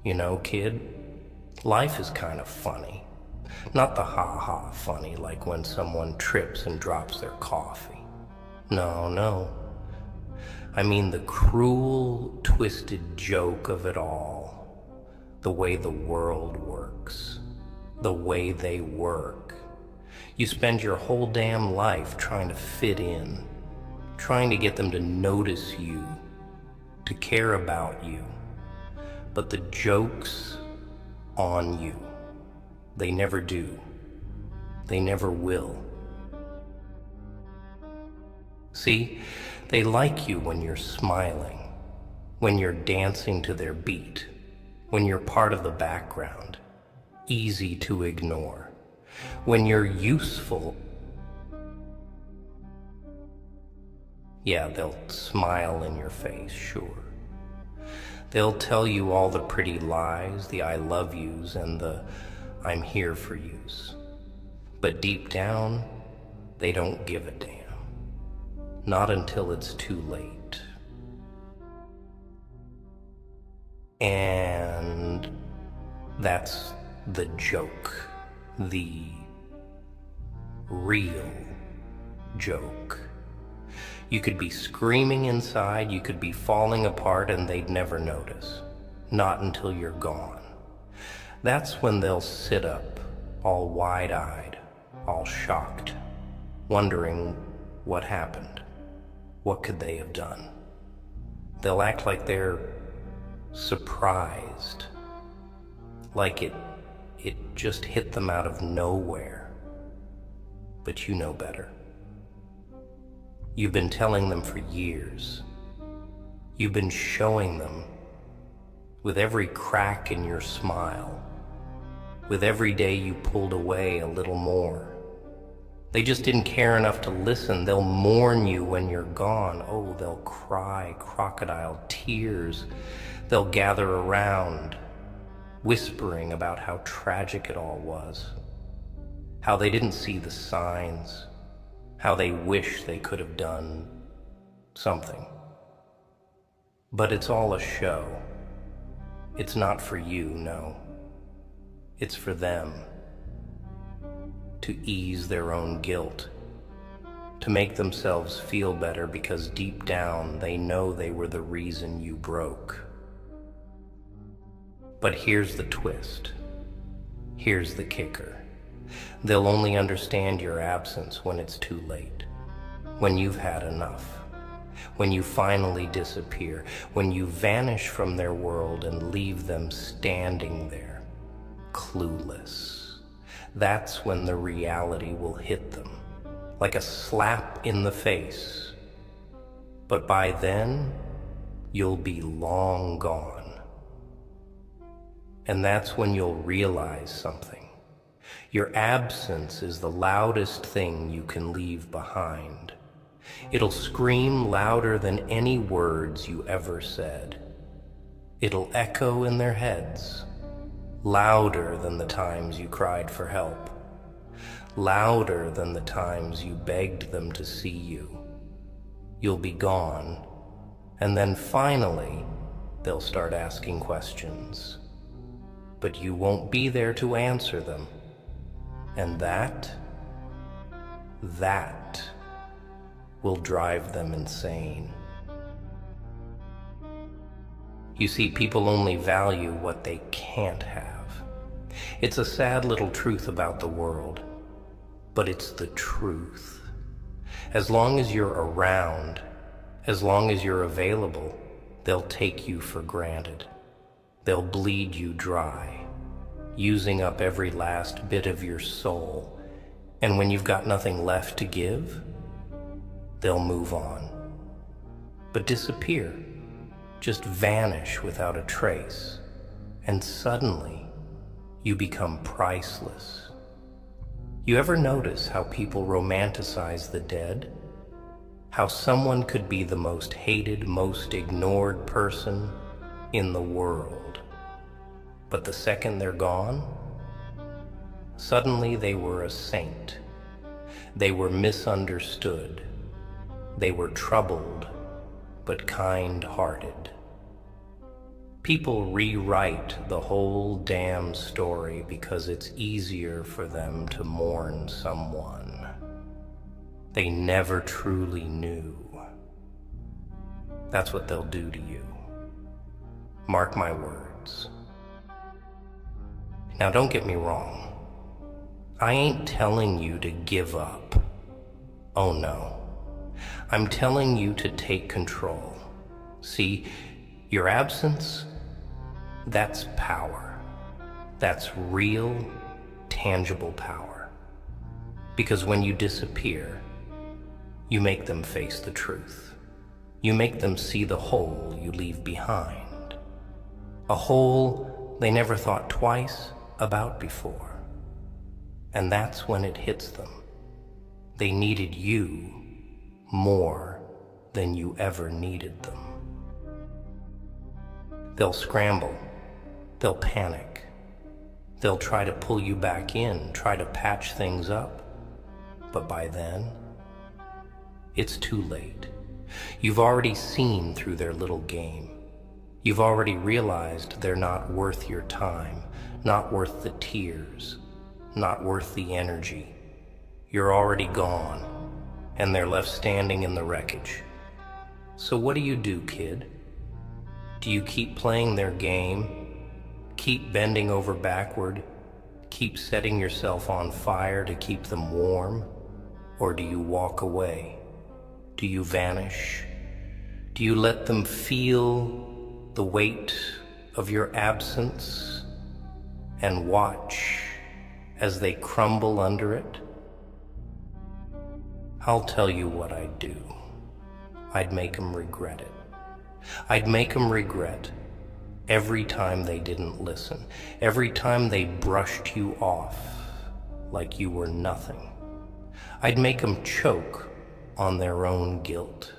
You know, kid, life is kind of funny. Not the ha-ha funny like when someone trips and drops their coffee. No, no. I mean the cruel, twisted joke of it all. The way the world works. The way they work. You spend your whole damn life trying to fit in. Trying to get them to notice you. To care about you. But the joke's on you. They never do. They never will. See, they like you when you're smiling, when you're dancing to their beat, when you're part of the background, easy to ignore, when you're useful. Yeah, they'll smile in your face, sure. They'll tell you all the pretty lies, the I love yous, and the I'm here for yous. But deep down, they don't give a damn. Not until it's too late. And that's the joke. The real joke. You could be screaming inside, you could be falling apart, and they'd never notice. Not until you're gone. That's when they'll sit up, all wide-eyed, all shocked, wondering what happened. What could they have done? They'll act like they're surprised, like it just hit them out of nowhere. But you know better. You've been telling them for years. You've been showing them with every crack in your smile, with every day you pulled away a little more. They just didn't care enough to listen. They'll mourn you when you're gone. Oh, they'll cry crocodile tears. They'll gather around, whispering about how tragic it all was, how they didn't see the signs, how they wish they could have done something. But it's all a show. It's not for you, no. It's for them. To ease their own guilt. To make themselves feel better because deep down they know they were the reason you broke. But here's the twist. Here's the kicker. They'll only understand your absence when it's too late, when you've had enough, when you finally disappear, when you vanish from their world and leave them standing there, clueless. That's when the reality will hit them, like a slap in the face. But by then, you'll be long gone. And that's when you'll realize something. Your absence is the loudest thing you can leave behind. It'll scream louder than any words you ever said. It'll echo in their heads, louder than the times you cried for help, louder than the times you begged them to see you. You'll be gone, and then finally, they'll start asking questions. But you won't be there to answer them. And that will drive them insane. You see, people only value what they can't have. It's a sad little truth about the world, but it's the truth. As long as you're around, as long as you're available, they'll take you for granted. They'll bleed you dry, using up every last bit of your soul. And when you've got nothing left to give, they'll move on. But disappear, just vanish without a trace. And suddenly, you become priceless. You ever notice how people romanticize the dead? How someone could be the most hated, most ignored person in the world. But the second they're gone, suddenly they were a saint. They were misunderstood. They were troubled, but kind-hearted. People rewrite the whole damn story because it's easier for them to mourn someone they never truly knew. That's what they'll do to you. Mark my words. Now, don't get me wrong. I ain't telling you to give up. Oh no. I'm telling you to take control. See, your absence, that's power. That's real, tangible power. Because when you disappear, you make them face the truth. You make them see the hole you leave behind. A hole they never thought twice about before. And that's when it hits them. They needed you more than you ever needed them. They'll scramble. They'll panic. They'll try to pull you back in, try to patch things up. But by then, it's too late. You've already seen through their little game. You've already realized they're not worth your time, not worth the tears, not worth the energy. You're already gone, and they're left standing in the wreckage. So what do, kid? Do you keep playing their game? Keep bending over backward? Keep setting yourself on fire to keep them warm? Or do you walk away? Do you vanish? Do you let them feel the weight of your absence and watch as they crumble under it? I'll tell you what I'd do. I'd make them regret it. I'd make them regret every time they didn't listen, every time they brushed you off like you were nothing. I'd make them choke on their own guilt,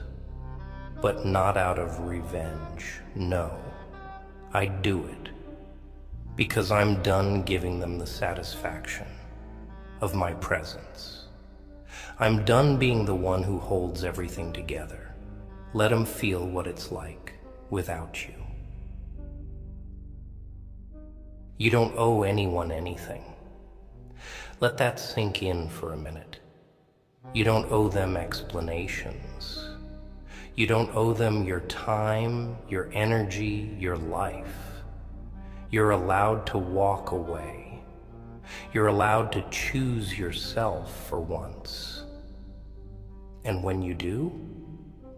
but not out of revenge. No, I'd do it because I'm done giving them the satisfaction of my presence. I'm done being the one who holds everything together. Let them feel what it's like without you. You don't owe anyone anything. Let that sink in for a minute. You don't owe them explanations. You don't owe them your time, your energy, your life. You're allowed to walk away. You're allowed to choose yourself for once. And when you do,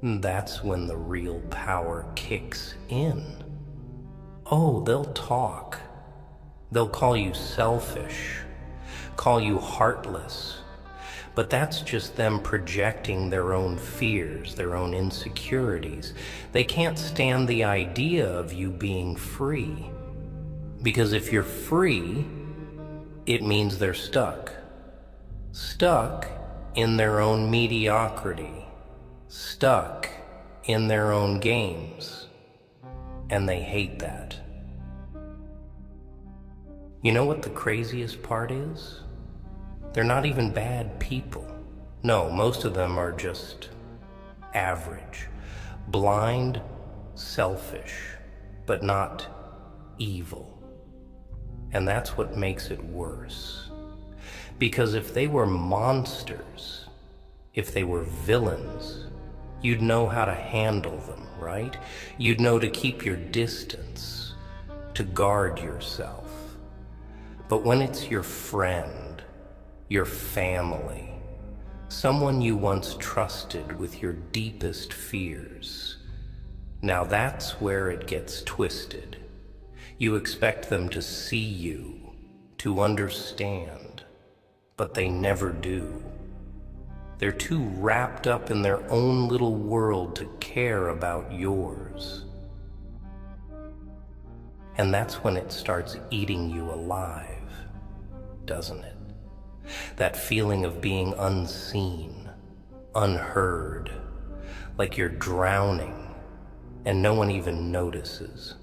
that's when the real power kicks in. Oh, they'll talk. They'll call you selfish, call you heartless. But that's just them projecting their own fears, their own insecurities. They can't stand the idea of you being free. Because if you're free, it means they're stuck. Stuck in their own mediocrity. Stuck in their own games. And they hate that. You know what the craziest part is? They're not even bad people. No, most of them are just average, blind, selfish, but not evil. And that's what makes it worse. Because if they were monsters, if they were villains, you'd know how to handle them, right? You'd know to keep your distance, to guard yourself. But when it's your friend, your family, someone you once trusted with your deepest fears, now that's where it gets twisted. You expect them to see you, to understand, but they never do. They're too wrapped up in their own little world to care about yours. And that's when it starts eating you alive, doesn't it? That feeling of being unseen, unheard, like you're drowning and no one even notices.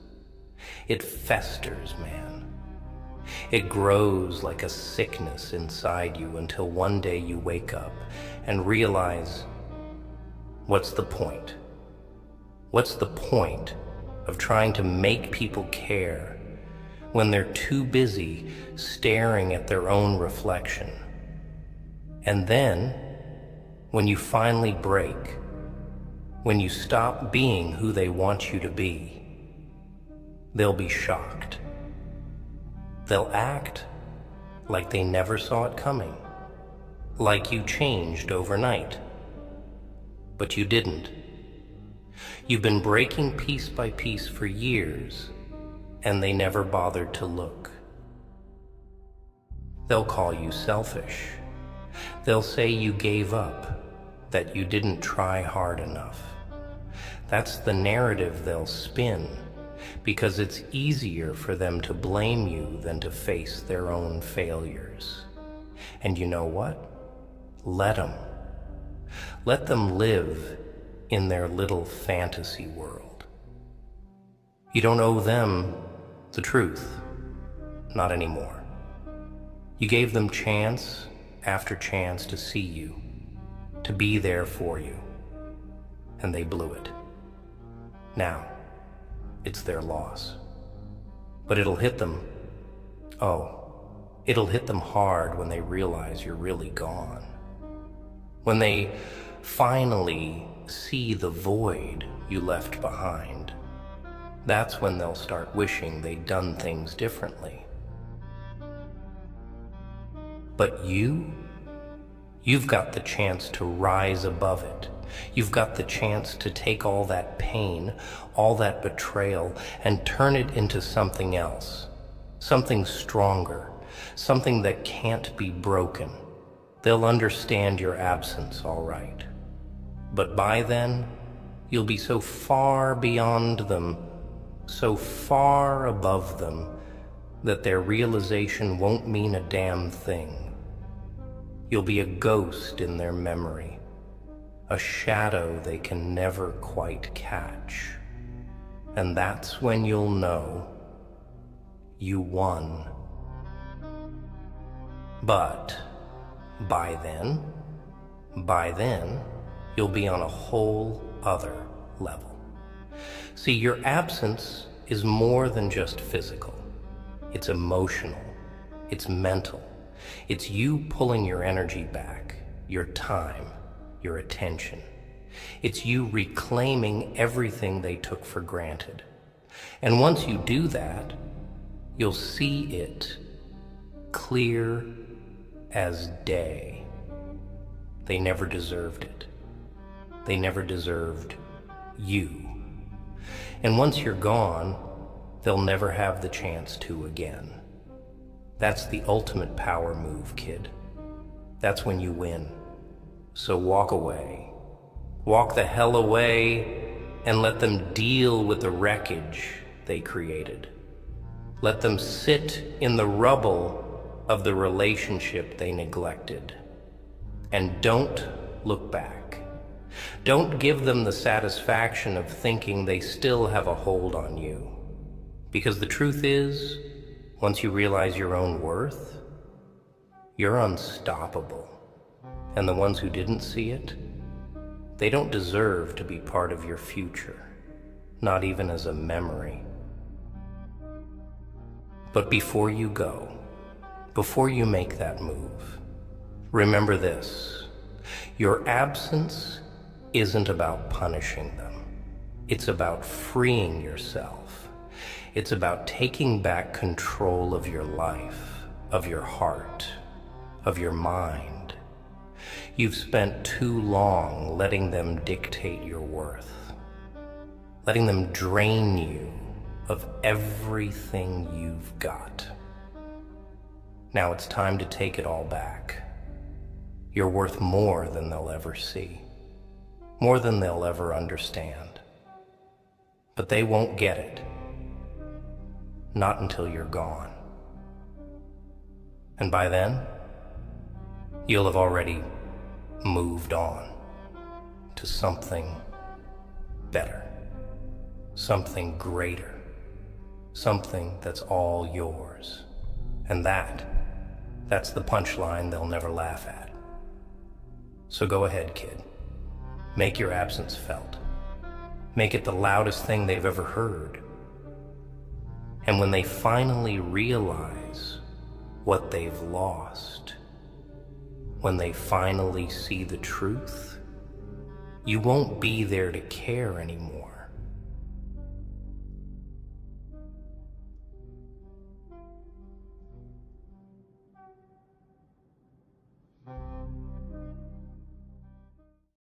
It festers, man. It grows like a sickness inside you until one day you wake up and realize, what's the point? What's the point of trying to make people care when they're too busy staring at their own reflection. And then, when you finally break, when you stop being who they want you to be, they'll be shocked. They'll act like they never saw it coming, like you changed overnight. But you didn't. You've been breaking piece by piece for years, and they never bothered to look. They'll call you selfish. They'll say you gave up, that you didn't try hard enough. That's the narrative they'll spin, because it's easier for them to blame you than to face their own failures. And you know what? Let them. Let them live in their little fantasy world. You don't owe them the truth, not anymore. You gave them chance after chance to see you, to be there for you, and they blew it. Now, it's their loss. But it'll hit them. Oh, it'll hit them hard when they realize you're really gone. When they finally see the void you left behind, that's when they'll start wishing they'd done things differently. But you've got the chance to rise above it. You've got the chance to take all that pain, all that betrayal, and turn it into something else, something stronger, something that can't be broken. They'll understand your absence, all right. But by then, you'll be so far beyond them, so far above them, that their realization won't mean a damn thing. You'll be a ghost in their memory, a shadow they can never quite catch. And that's when you'll know you won. But by then, you'll be on a whole other level. See, your absence is more than just physical. It's emotional. It's mental. It's you pulling your energy back, your time, your attention. It's you reclaiming everything they took for granted. And once you do that, you'll see it clear as day. They never deserved it. They never deserved you. And once you're gone, they'll never have the chance to again. That's the ultimate power move, kid. That's when you win. So walk away. Walk the hell away and let them deal with the wreckage they created. Let them sit in the rubble of the relationship they neglected. And don't look back. Don't give them the satisfaction of thinking they still have a hold on you. Because the truth is, once you realize your own worth, you're unstoppable. And the ones who didn't see it, they don't deserve to be part of your future, not even as a memory. But before you go, before you make that move, remember this: your absence isn't about punishing them. It's about freeing yourself. It's about taking back control of your life, of your heart, of your mind. You've spent too long letting them dictate your worth, letting them drain you of everything you've got. Now it's time to take it all back. You're worth more than they'll ever see, more than they'll ever understand. But they won't get it. Not until you're gone. And by then, you'll have already moved on to something better, something greater, something that's all yours. And that's the punchline they'll never laugh at. So go ahead, kid. Make your absence felt. Make it the loudest thing they've ever heard. And when they finally realize what they've lost, when they finally see the truth, you won't be there to care anymore.